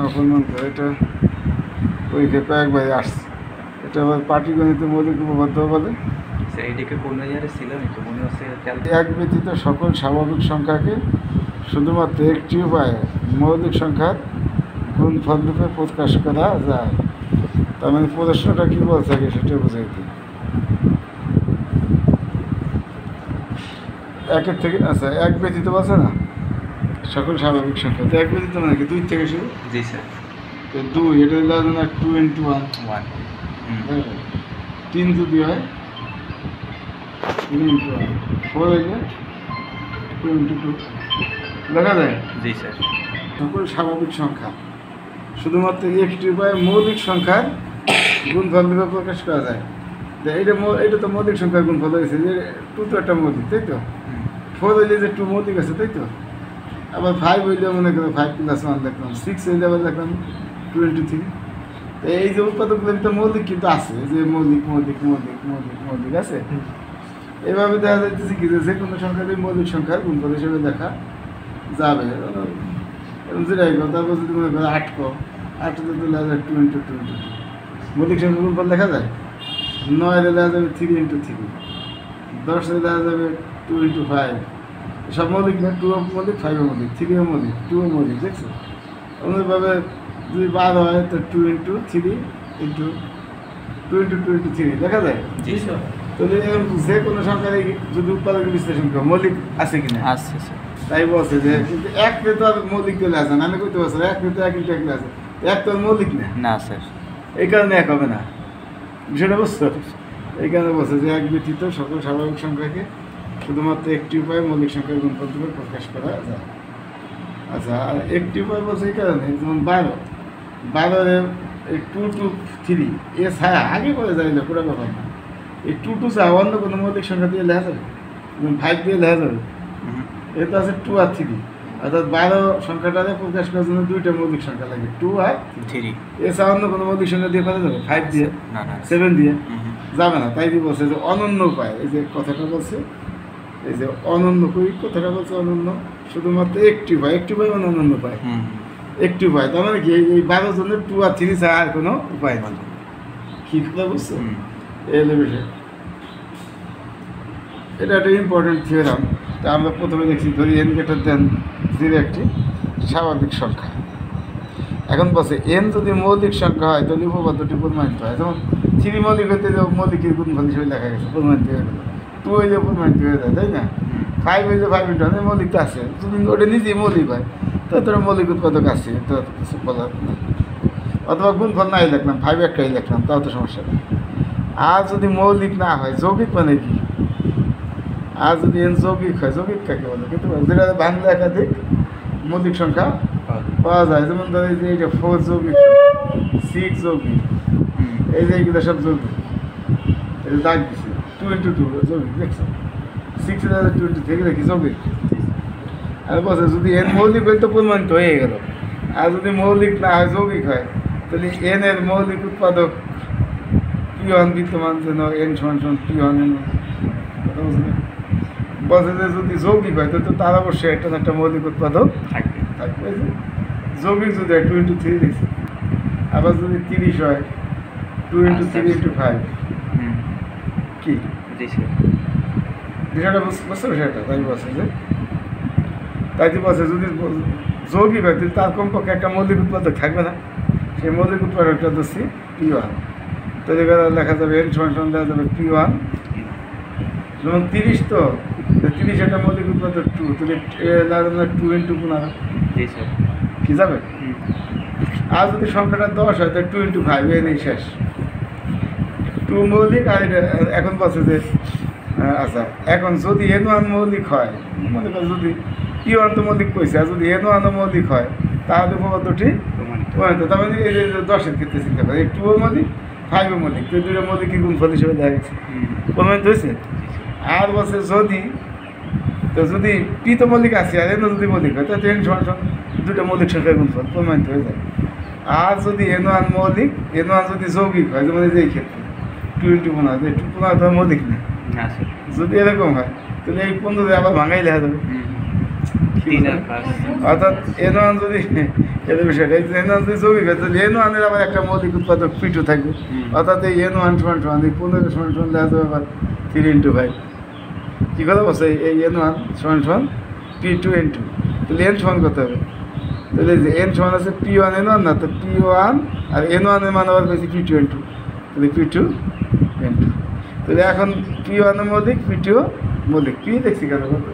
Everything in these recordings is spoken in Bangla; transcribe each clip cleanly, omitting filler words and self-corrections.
অপমান করে এটা পরীক্ষা কয়েকবার আসছে। এটা আবার পাটিগণিত মৌলিক উপপাদ্য বলে। এইদিকে কোন ইয়ারে ছিল নাকি মনে হচ্ছে এক ব্যতীত সকল স্বাভাবিক সংখ্যাকে শুধুমাত্র একটি উপায়ে মৌলিক সংখ্যার গুণফল রূপে প্রকাশ করা যায়। তার মানে প্রশ্নটা কী বলছে আগে সেটা বুঝাই দিই। একের থেকে আচ্ছা এক ব্যতীত বলছে না সকল স্বাভাবিক সংখ্যা, তো এক ব্যতীত মানে কি দুই থেকে শুরু? জি স্যার। তো দুই এটা ধরুন 2 into 1 3 যদি হয় 3 into 1 4 হইলে 2 into 2 দেখা যায়। জি স্যার। সকল স্বাভাবিক সংখ্যা শুধুমাত্র একটি উপায়ে মৌলিক সংখ্যার গুণফল রূপে প্রকাশ করা যায়। তো এটা তো মৌলিক সংখ্যার গুণফল হয়েছে যে 2 তো একটা মৌলিক, তাই তো? 4 হইলে যে 2 মৌলিক আছে, তাই তো? আবার 5 হইলে মনে করো 5 + 1 দেখলাম, 6 হইলে আবার দেখলাম 2 into 3। তো এই যে উৎপাদকগুলোর ভিতরে মৌলিক কিন্তু আছে, যে মৌলিক মৌলিক মৌলিক মৌলিক মৌলিক আছে। এইভাবে দেখা যাইতেছে কি যে কোনো সংখ্যারই মৌলিক সংখ্যার গুণফল হিসেবে দেখা যাবে। তারপর যদি মনে করো 8 8 যদি লেখা যায় 2 into 2 into 2 মৌলিক সংখ্যার গুণফল দেখা যায়। 9 লেখা যাবে 3 into 3, 10 লেখা যাবে 2 into 5। সব মৌলিক না, 2 মৌলিক, 5 মৌলিক, 3 মৌলিক, 2 মৌলিক, দেখছো? অন্যভাবে যদি 12 হয় তো 2 into 3 into 2 into 2 into 3 দেখা যায়। জি স্যার। তো যে কোনো সংখ্যার যদি উৎপাদকের বিশ্লেষণ করে মৌলিক আছে কিনা আছে স্যার। তাই বলছে যে কিন্তু এক তো আর মৌলিক চলে আসে না, আমি কইতে পারছি এক তো এক into 1 আছে, এক তো আর মৌলিক না, না স্যার। এই কারণে এক হবে না, বিষয়টা বুঝছো? এই কারণে বলছে যে এক ব্যতীত সকল স্বাভাবিক সংখ্যাকে শুধুমাত্র একটি উপায়ে মৌলিক সংখ্যার গুণফল রূপে প্রকাশ করা যায়। আচ্ছা, আর একটি উপায় বলছে এই কারণে যেমন 12 এই 2 to 3 এ ছাড়া আগে করে যায় না, পুরো ব্যাপার না। এই 2 to ছাড়া অন্য কোনো মৌলিক সংখ্যা দিয়ে লেখা যাবে, যেমন 5 দিয়ে লেখা যাবে। এটা আছে 2 আর 3, অর্থাৎ 12 সংখ্যাটাকে প্রকাশ করার জন্য দুইটা মৌলিক সংখ্যা লাগে, 2 আর 3। এছাড়া অন্য কোনো মৌলিক সংখ্যা দিয়ে করা যাবে? 5 দিয়ে, 7 দিয়ে যাবে না। তাই দিয়ে বলছে যে অনন্য উপায়, এই যে কথাটা বলছে, এই যে অনন্য কই কথাটা বলছে, অনন্য শুধুমাত্র একটি উপায়, একটি উপায় মানে অনন্য উপায়, একটি উপায়। তার মানে কি এই 12 জনের 2 আর 3 ছাড়া আর কোনো উপায় নেই। কি কথা বুঝছো? এই হলো বিষয়। এটা একটা ইম্পর্টেন্ট থিওরাম। তা আমরা প্রথমে দেখছি ধরি n greater than 0 একটি স্বাভাবিক সংখ্যা। এখন বলছে n যদি মৌলিক সংখ্যা হয় তাহলে উপপাদ্যটি প্রমাণিত হয়। যেমন 3 মৌলিক হইতে যে মৌলিকের গুণফল হিসেবে লেখা গেছে, প্রমাণিত হয়ে গেল। 2 হইলে প্রমাণিত হয়ে যায়, তাই না? 5 হইলে 5 into 1 মৌলিক তো আছে, যদি ওটা নিজেই মৌলিক হয় তো তোর মৌলিক উৎপাদক আছে, তো কিছু বলার নাই। অথবা গুণফল নাই লিখলাম, 5 একটাই লিখলাম, তাও তো সমস্যা নেই। আর যদি মৌলিক না হয়, যৌগিক মানে কি? আর যদি n যৌগিক হয়, যৌগিক কাকে বলে? কিন্তু যেটা বাংলা একাধিক মৌলিক সংখ্যা পাওয়া যায়। যেমন ধরো এই যে এইটা 4 যৌগিক, 6 যৌগিক, এই যে এইগুলো সব যৌগিক। এটা দাগ দিচ্ছে 2 into 2 যৌগিক, দেখছো? 6 2 into 3 দেখি যৌগিক। আর বলছে যদি n মৌলিক হয় তো প্রমাণিত হয়ে গেল। আর যদি মৌলিক না হয়, যৌগিক হয়, তাহলে n এর মৌলিক উৎপাদক p1 বিদ্যমান যেন n = p1 n। বলছে যে যদি যৌগিক হয় তো তার অবশ্যই একটা একটা মৌলিক উৎপাদক থাকবে। যৌগিক যদি 2 into 3 দিচ্ছে, আবার যদি 30 হয় 2 into 3 into 5 কি বিষয়টা বুঝতে বিষয়টা? তাই বলছে যে তাই যে বলছে যদি যৌগিক হয় তাহলে তার কমপক্ষে একটা মৌলিক উৎপাদক থাকবে না, সেই মৌলিক উৎপাদকটা দিচ্ছি p1। তো লেখা যাবে n = লেখা যাবে p1। যেমন 30 তো 30 একটা মৌলিক উৎপাদক 2, তাহলে 2 into 15 কি যাবে? আর যদি সংখ্যাটা 10 হয় তাহলে 2 into 5 এই শেষ। 2 মৌলিক। আর এখন বলছে যে আচ্ছা, এখন যদি n1 মৌলিক হয়, মনে করো যদি p1 তো মৌলিক কইছে, আর যদি n1 মৌলিক হয় তাহলে উপপাদ্যটি প্রমাণিত। তার মানে এই যে 10-এর ক্ষেত্রে চিন্তা করে 2 মৌলিক 5 মৌলিক, তো দুটো মৌলিক কি গুণফল হিসেবে দেখা গেছে, প্রমাণিত হয়েছে। আর বলছে যদি পি তো মৌলিক আছে আর n যদি মৌলিক হয় তাহলে n = দুটো মৌলিক সংখ্যার গুণফল প্রমাণিত হয়ে যায়। আর যদি n1 মৌলিক, n1 যদি যৌগিক হয়, যেমন এই ক্ষেত্রে 2 into 15, 15 তো মৌলিক না, যদি এরকম হয় তাহলে এই 15 আবার ভাঙাই লেখা যাবে। তিন আর পাঁচ। অর্থাৎ N1 যদি এর বিষয়টা N1 যদি যৌগিক হয় তাহলে N1 এর আবার একটা মৌলিক উৎপাদক P2 থাকবে। অর্থাৎ এই N1 সমান সমান এই 15 সমান সমান দেখা যাবে আবার 3 × 5। কী কথা বলছে এই N1 সমান সমান P2 N2, তাহলে N সমান কত হবে? তাহলে যে N সমান আছে P1 N1 না, তো P1 আর N1 এর মান আবার পেয়েছি P2 N2, তাহলে P2 N2। তাহলে এখন P1 মৌলিক, P2 মৌলিক। P দেখছি কেন কত?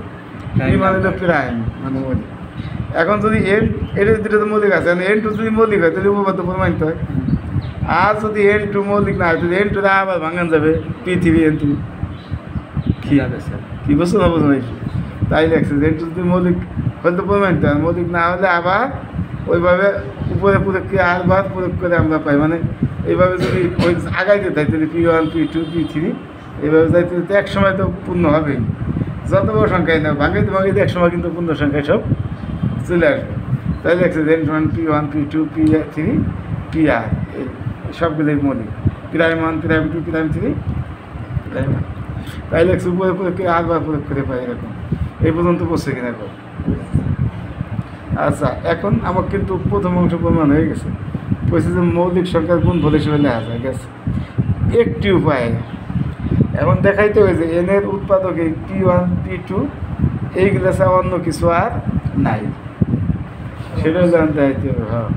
P মানে হলো প্রাইম মানে মৌলিক। এখন যদি N এর দুটো তো মৌলিক আছে, N2 যদি মৌলিক হয় তাহলে উপপাদ্য প্রমাণিত হয়। আর যদি N2 মৌলিক না হয় তাহলে N2 আবার ভাঙান যাবে P3 N3। কি হবে স্যার? কি বুঝছো না বুঝো নাই? তাই লেখছে যে N2 যদি মৌলিক হলে তো প্রমাণিত হয়, মৌলিক না হলে আবার ওইভাবে উপরে প্রয়োগ করে আরবার প্রয়োগ করে আমরা পাই। মানে এইভাবে যদি ওই আগাইতে থাকি তাহলে P1 P2 P3 এইভাবে যাইতে যেতে এক সময় তো পূর্ণ হবেই। যত বড় সংখ্যাই না ভাঙাইতে ভাঙাইতে এক সময় কিন্তু পূর্ণ সংখ্যায় সব চলে আসবে। তাই লেখছে যে N1 P1 P2 P3 PR এই সবগুলোই মৌলিক। Prime 1 prime 2 prime 3 prime 1। তাই লেখছে উপরে প্রয়োগ করে আরবার প্রয়োগ করে পাই এরকম। এই পর্যন্ত বসছে কিনা এখন? আচ্ছা, এখন আমার কিন্তু প্রথম অংশ প্রমাণ হয়ে গেছে। বলছে যে মৌলিক সংখ্যার গুণফল হিসেবে লেখা যায় গেছে একটি উপায়। এখন দেখাইতে হয়েছে N এর উৎপাদক এই P1 P2 এইগুলো ছাড়া অন্য কিছু আর নাই, সেটা জানতে চাইতে হবে। হ্যাঁ,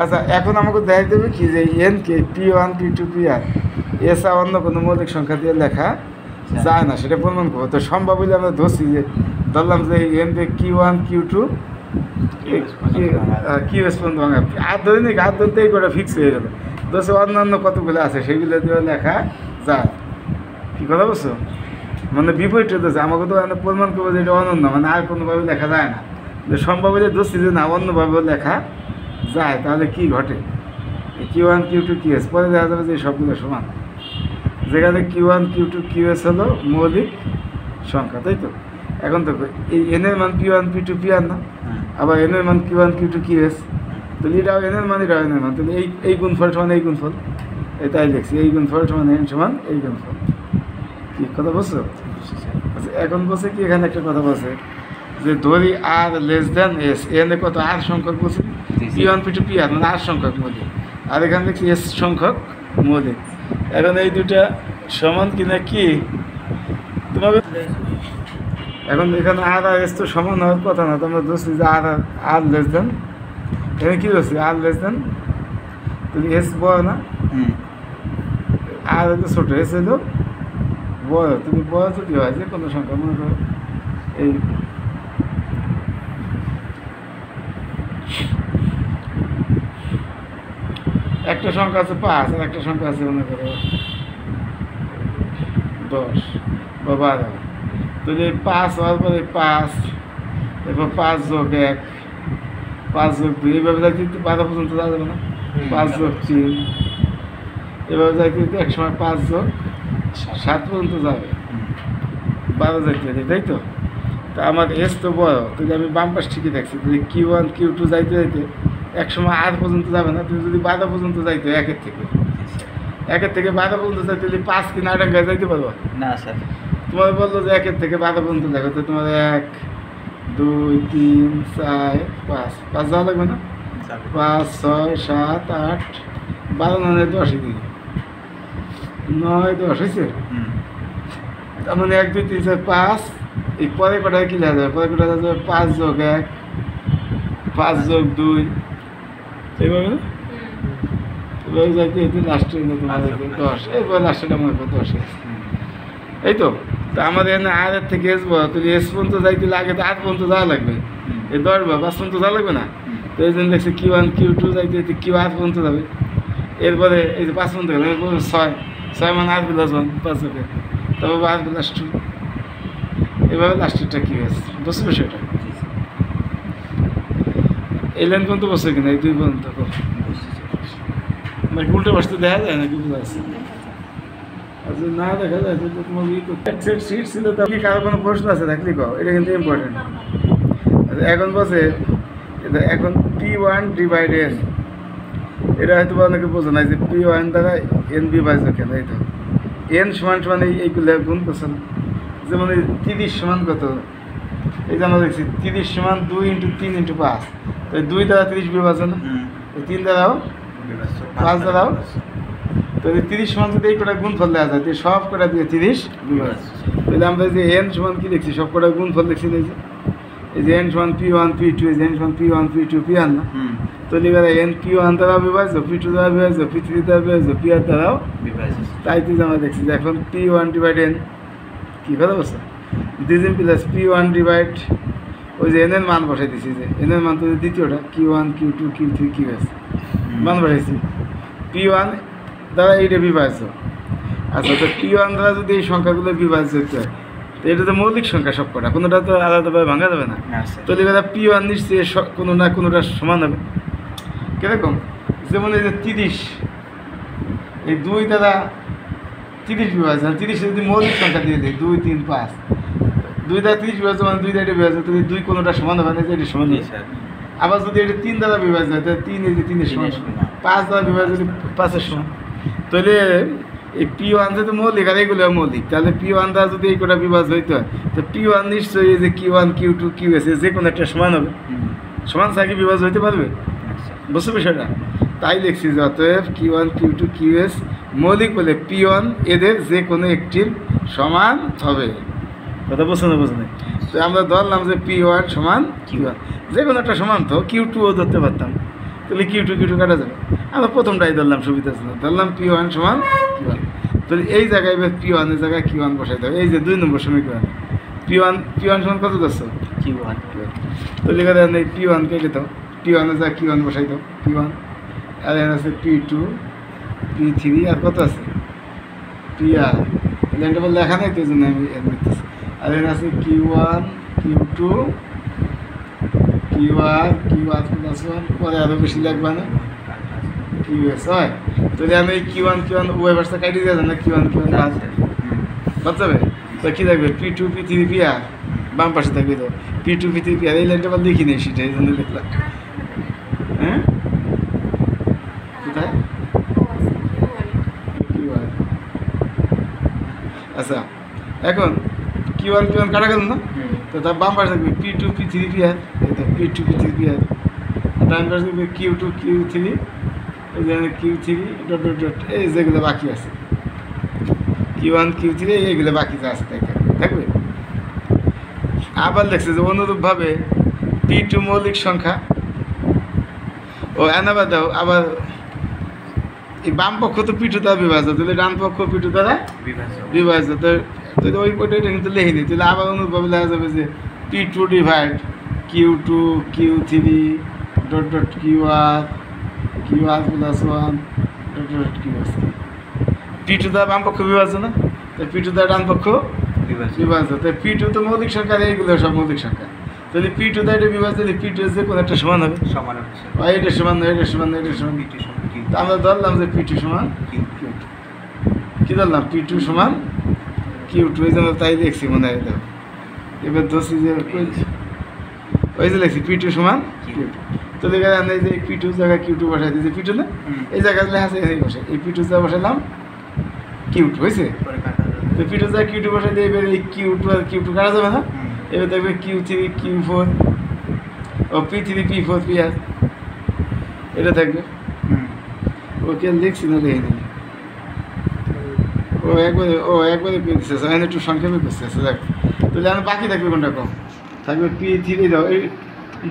আচ্ছা, এখন আমাকে দেখাই দেবে কি যে N কে P1 P2 PR এছাড়া অন্য কোনো মৌলিক সংখ্যা দিয়ে লেখা যায় না, সেটা প্রমাণ করবো। তো সম্ভব হলে আমরা ধরছি যে ধরলাম যে N কে Q1 Q2 QS পর্যন্ত ভাঙা আর ধরে নি, আর ধরতে এই কটা ফিক্স হয়ে গেল। ধরছে অন্যান্য কতগুলো আছে সেগুলো দিয়ে লেখা যায়। কী কথা বলছো? মানে বিপরীত হতেছে। আমাকে তো প্রমাণ করবো যে এটা অনন্য, মানে আর কোনোভাবে লেখা যায় না। যে সম্ভব হলে ধরছি যে না অন্যভাবেও লেখা যায়, তাহলে কি ঘটে? Q1 Q2 QS পরে দেখা যাবে যে সবগুলো সমান, যেখানে Q1 Q2 QS হলো মৌলিক সংখ্যা, তাই তো? এখন দেখো এই N এর মান P1 P2 PR না, আবার N এর মান Q1 Q2 QS, তাহলে এটাও N এর মান এটাও N এর মান, তাহলে এই গুণফল সমান এই গুণফল, এটাই লিখছি এই গুণফল সমান N সমান এই গুণফল। কি কথা বলছো? আচ্ছা, এখন বলছে কি এখানে একটা কথা বলছে যে ধরি R less than S, N এ কত R সংখ্যক বলছে P1 P2 PR মানে R সংখ্যক মৌলিক, আর এখানে দেখছি S সংখ্যক মৌলিক। এখন এই দুটা সমান কিনা কি তোমাকে এখন এখানে R আর S তো সমান হওয়ার কথা না, তোমরা ধরছি যে R লেস দেন, এখানে কী ধরছি R লেস দেন, তাহলে S বড় না, R হলো ছোটো, S হলো বড়। তুমি বড় যদি হয় যে কোনো সংখ্যা মনে করো এই একটা সংখ্যা আছে 5 আর একটা সংখ্যা আছে মনে করো 10 বা 12, তাহলে 5 হওয়ার পরে 5, এরপর 5 যোগ 1, 5 যোগ 2, এইভাবে যাইতে 12 পর্যন্ত যাওয়া যাবে না? 5 যোগ 3, এভাবে যাইতে এক সময় 5 যোগ 7 পর্যন্ত যাবে, 12 যাইতে যাইতে, তাই তো? তা আমার এস তো বড়, তাহলে আমি বাম পাশ ঠিকই দেখছি, তাহলে Q1 Q2 যাইতে যাইতে এক সময় আর পর্যন্ত যাবে না, তুমি যদি 12 পর্যন্ত যাইতে একের থেকে 12 পর্যন্ত যাইতে তাহলে 5 কি 9 টাকায় যাইতে পারবো না স্যার। তোমার বললো যে 1 থেকে 12 পর্যন্ত দেখো, তো তোমার 1 2 3 4 5 যাওয়া লাগবে না? 5 6 7 8 12 9 10 দিকে 9 10 হয়েছে। তার মানে 1 2 3 4 5, এই পরে কটায় কি লেখা যাবে? পরে কটা যাবে 5 যোগ 1, 5 যোগ 2, এইভাবে না? এভাবে যাইতে যেতে লাস্টে তোমার 10, এরপর লাস্টেটা মনে করো 10। এই তো আমাদের এখানে আর এর থেকে এস বড়, তাহলে এস পর্যন্ত যাইতে লাগে তো 8 পর্যন্ত যাওয়া লাগবে, এই 10 বা 5 পর্যন্ত যাওয়া লাগবে না? তো এই জন্য দেখছি Q1 Q2 যাইতে যেতে Q 8 পর্যন্ত যাবে, এরপরে এই যে 5 পর্যন্ত গেলে 6 মানে 8 প্লাস 1 5 যোগে, তবে 8 প্লাস 2, এভাবে লাস্টেরটা কি হয়েছে বুঝতে পারছো? এটা এই লাইন পর্যন্ত বসে কিনা এই 2 পর্যন্ত নাকি উল্টে বসতে দেখা যায় নাকি বোঝা যাচ্ছে? আচ্ছা, না দেখা যায় তো তোমার সিট ছিল, তো কি কারো কোনো প্রশ্ন আছে থাকলে কও, এটা কিন্তু ইম্পর্টেন্ট। এখন বসে এখন P1 ডিভাইডেড এটা হয়তো বা অনেকে বোঝে না যে পি ওয়ান দ্বারা এন বিভাজ্য কেন, এই তো এন সমান সমান এইগুলো গুণ করছেন। যেমন এই 30 সমান কত, এই যে আমরা দেখছি 30 সমান 2 × 3 × 5, তো 2 দ্বারা 30 বিভাজ্য না, এই 3 দ্বারাও 5 দ্বারাও, তো এই 30 সমান যদি এই কটা গুণফল দেওয়া যায়, সব কটা দিয়ে 30 বিভাজ্য। তাহলে আমরা যে এন সমান কি লিখছি, সব কটা গুণফল লিখছি না, এই যে এন সমান P1 P2, এই যে এন সমান P1 P2 Pn না, তো লিখে এন P1 দ্বারা বিভাজ্য, P2 দ্বারা বিভাজ্য, P3 দ্বারা বিভাজ্য, Pr দ্বারাও বিভাজ্য। তাই তো আমরা দেখছি যে এখন P1 / n কি কথা বলছো, দিস প্লাস P1 ডিভাইড ওই যে এন এর মান বসাই দিছি, যে এন এর মান তো দ্বিতীয়টা Q1 Q2 Q3 Qs মান বসাইছি, P1 দ্বারা এইটা বিভাজ্য। আচ্ছা, তো P1 দ্বারা যদি এই সংখ্যাগুলো বিভাজ্য হতে হয়, তো এটা তো মৌলিক সংখ্যা সব কটা, কোনোটা তো আলাদাভাবে ভাঙা যাবে না। তো লিখে P1 নিশ্চয়ই কোনো না কোনোটা সমান হবে। কীরকম, যেমন এই যে 30, এই 2 দ্বারা 30 বিভাজ্য, 30 যদি মৌলিক সংখ্যা দিয়ে দিই 2 3 5, 2 দ্বারা 30 বিভাজ্য মানে 2 দ্বারা এটা বিভাজ্য, তাহলে 2 কোনোটা সমান হবে না, এটা সমান নেই। আবার যদি এটা 3 দ্বারা বিভাজ্য হয়, তাহলে 3 এই যে 3 এর সমান, 5 দ্বারা বিভাজ্য যদি 5 এর সমান। তাহলে এই P1 যদি মৌলিক আর এগুলো মৌলিক, তাহলে P1 দ্বারা যদি এই কটা বিভাজ্য হইতে হয়, তো P1 নিশ্চয়ই এই যে Q1 Q2 Qs যে কোনো একটা সমান হবে, সমান থাকি বিভাজ্য হইতে পারবে, বুঝছো বিষয়টা? তাই লিখছি যে অতএব Q1 Q2 Qs মৌলিক বলে P1 এদের যে কোনো একটির সমান হবে। কথা বুঝছো না, বুঝো না? তো আমরা ধরলাম যে P1 সমান Q1, যে কোনো একটা সমান, তো Q2ও ধরতে পারতাম, তাহলে Q2 Q2 কাটা যাবে। আমরা প্রথমটাই ধরলাম সুবিধা ছিল, ধরলাম P1 সমান Q1, তাহলে এই জায়গায় এবার P1 এর জায়গায় Q1 বসাই দেবে। এই যে 2 নম্বর সমীকরণ P1 সমান কত ধরছো, Q1, তো লিখে দেন এই P1 কেটে দাও, P1 এর জায়গায় Q1 বসাই দাও, P1, আর এখানে আছে P2 P3, আর কত আছে Pr, এটা বলে লেখা নেই তো এই জন্য আমি লিখতেছি। আর এখানে আছে Q1 Q2 QR +1, পরে আরও বেশি লাগবে না Qs হয়। তাহলে আমি Q1 উভয় পাশে কাটি দিয়ে যান না, Q1 বাদ যাবে, তো কী থাকবে P2 P3 Pr, বাম পাশে থাকবে তো P2 P3 Pr। এই লাইনটা আবার লিখি নেই, সেটা এই জন্য লিখলাম। হ্যাঁ, কোথায় Q1, আচ্ছা এখন Q1 কাটা গেল না, তো তার বাম পাশে থাকবে P2 P3 Pr, এই তো P2 P3 Pr, আর ডান পাশে থাকবে Q2 Q3, এই যে Q3 ... এই যেগুলো বাকি আছে Q1 Q3 এইগুলো বাকি যা আছে তাই থাকবে। আবার দেখছে যে অনুরূপভাবে P2 মৌলিক সংখ্যা, ও আবার দাও, আবার এই বাম পক্ষ তো P2 দ্বারা বিভাজ্য, তাহলে ডান পক্ষ P2 দ্বারা বিভাজ্য, তো ওই পটে এটা কিন্তু লেখিনি, তাহলে আবার অনুরূপভাবে লেখা যাবে যে P2 divide Q2 Q3 ... QR +1 ... Qs। P2 দ্বারা বাম পক্ষ বিভাজ্য না, তাই P2 দ্বারা ডান পক্ষ বিভাজ্য, তাই P2 তো মৌলিক সংখ্যা, এইগুলো সব মৌলিক সংখ্যা, তাহলে P2 দ্বারা এটা বিভাজ্য, তাহলে P2 যে কোনো একটা সমান হবে, এটা সমান নয়, এটা সমান নয়, এটা সমান, তা আমরা ধরলাম যে P2 সমান Q2, কী ধরলাম P2 সমান Q2, এই জন্য তাই দেখছি মনে হয়। দেখো এবার ধরছি যে ওই যে লিখছি P2 সমান Q2, তো দেখা যায় এই যে P2 জায়গায় Q2 বসাই দিয়েছি, P2 না, এই জায়গায় লেখা আছে এই বসে, এই P2 জায়গায় বসালাম Q2 হয়েছে, তো P2 জায়গায় Q2 বসাই দিয়ে এবার এই Q2 আর Q2 কাটা যাবে না, এবার দেখবে Q3 Q4 ও P3 P4 Pr, এটা থাকবে। ওকে লিখছি না, দেখে নিই, একবারে পেয়ে দিচ্ছে, এখানে একটু সংক্ষেপে করছে, দেখ তাহলে আমি বাকি থাকবে কোনটা কম থাকবে P3 দাও, এই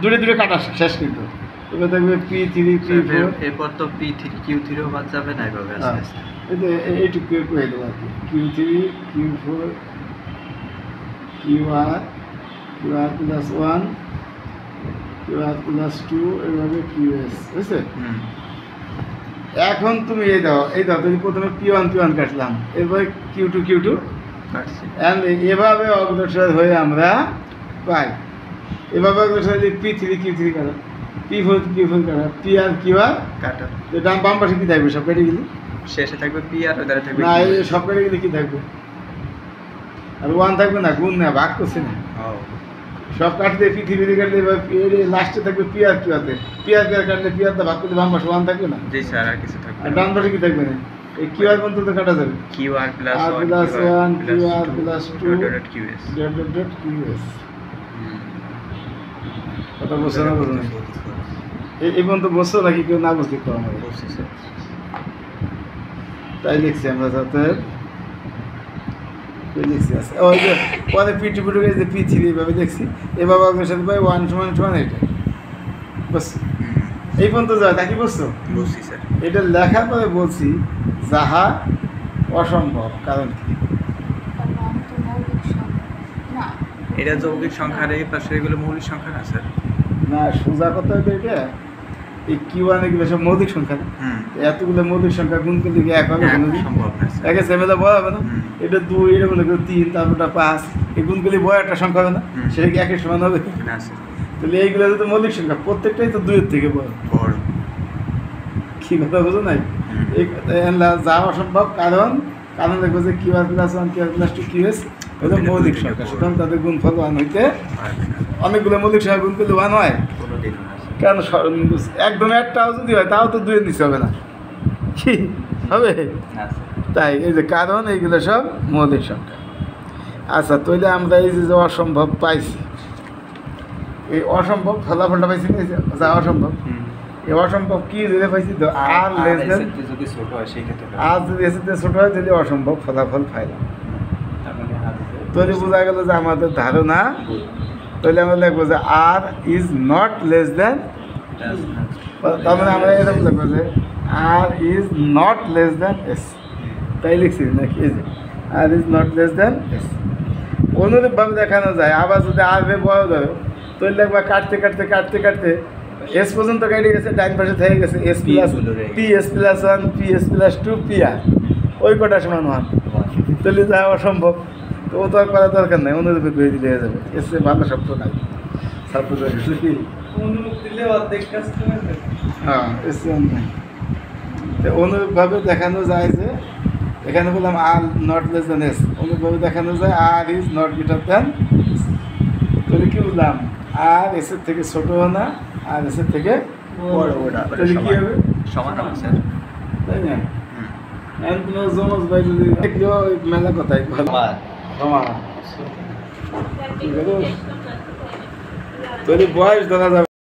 দূরে কাটা শেষ, কিন্তু এবার থাকবে P3 P4, এরপর তো P3 Q3ও বাদ যাবে না, এভাবে আস্তে আস্তে এইটুকু কয়ে দেবো আর কি, Q3 Q4 QR +1 QR+2 এভাবে Qs, বুঝছে? এখন তুমি এই দাও তুমি প্রথমে P1 কাটলাম, এরপরে Q2 কাটছি, এভাবে অগ্রসর হয়ে আমরা পাই, এভাবে অগ্রসর P3 Q3 কাটা, P4 কাটা, Pr QR কাটা, ডান বাম পাশে কী থাকবে, সব কেটে গেলে শেষে থাকবে Pr, ওধারে থাকবে না, এই সব কেটে গেলে কী থাকবে, আর 1 থাকবে না, গুণ না, ভাগ করছে না, সব কাটলে পৃথিবীতে কাটলে লাস্টে থাকবে পিয়ার কিউতে পিয়ার কাটলে পিয়ারটা ভাগ করলে বাম পাশে ওয়ান থাকবে না জি স্যার আর কিছু থাকবে আর ডান পাশে কি থাকবে না এই কিউআর পর্যন্ত তো কাটা যাবে QR plus R plus 1 QR plus 2 dot QS dot QS কথা বুঝছো না বুঝো না এই পর্যন্ত বুঝছো নাকি কেউ না বুঝতে পারো আমাদের বলছি স্যার তাই লিখছি আমরা সাথে লিখছি আছে ওই যে পরে পিটি পিটু যে পি থ্রি এইভাবে দেখছি এভাবে আপনার সাথে ভাই 1 সমান সমান এটা বাস এই পর্যন্ত যায় নাকি বুঝছো বলছি স্যার এটা লেখার পরে বলছি যাহা অসম্ভব কারণ কি এটা যৌগিক সংখ্যার এই পাশে এগুলো মৌলিক সংখ্যা না স্যার না সোজা কথা হইলো এটা এই কিউআন এগুলো সব মৌলিক সংখ্যা না এতগুলো মৌলিক সংখ্যা গুণ করলে কি এক হবে কোনো সম্ভব না স্যার একে সেভেলে বয় হবে না হুম। এটা 2 এটা মনে করো 3 তারপরটা 5 এই গুণ করলে বয় একটা সংখ্যা হবে না হুম। সেটা কি একের সমান হবে না স্যার তাহলে এইগুলো তো মৌলিক সংখ্যা প্রত্যেকটাই তো 2 এর থেকে বড় বড় কি কথা বুঝো নাই এই যা অসম্ভব কারণ দেখবো যে QR plus 1 QR plus 2 QS এটা মৌলিক সংখ্যা সুতরাং তাদের গুণফল 1 হইতে পারবে না অনেকগুলো মৌলিক সংখ্যা গুণ করলে 1 হয় কোনোদিন না স্যার কেন একদম একটাও যদি হয় তাও তো 2 এর নিচে হবে না কি হবে না স্যার তাই এই যে কারণ এইগুলো সব মৌলিক সংখ্যা আচ্ছা তাহলে আমরা এই যে অসম্ভব পাইছি এই অসম্ভব ফলাফলটা পাইছি না এই যে যা অসম্ভব এই অসম্ভব কি যদি পাইছি তো আর লেস দেন যদি ছোট হয় সেই ক্ষেত্রে আর যদি এসে ছোট হয় তাহলে অসম্ভব ফলাফল পাইলাম তার মানে তাহলে বোঝা গেল যে আমাদের ধারণা তাহলে আমরা লিখবো যে R is not less than তার মানে আমরা এরকম লিখবো যে R is not less than S তাই লিখছি নাকি এই যে R is not less than S অনুরূপভাবে দেখানো যায় আবার যদি আর বে বড় ধরো তাহলে লিখবা কাটতে কাটতে কাটতে কাটতে এস পর্যন্ত কেটে গেছে ডাইন পাশে থেকে গেছে S plus P S plus 1 P S plus 2 P আর ওই কটা সমান 1 তাহলে যা অসম্ভব তো ও তো আর করার দরকার নাই অনুরূপে করে দিলে হয়ে যাবে এর চেয়ে ভালো শব্দ নাই ছাত্র কি অনুরূপ দিলে অর্ধেক কাজ হ্যাঁ এর চেয়ে অন্য নাই তো অনুরূপভাবে দেখানো যায় যে এখানে বললাম are not less than S অনুরূপভাবে দেখানো যায় আর ইজ নট গ্রেটার দেন তাহলে কি বললাম আর এসের থেকে ছোট না আর এসের থেকে বড় তাহলে কি হবে সমান হবে স্যার তাই না এখন তোমার জমজ ভাই যদি দেখলেও ওই মেলা কথাই ভালো সমান তাহলে বয়স ধরা যাবে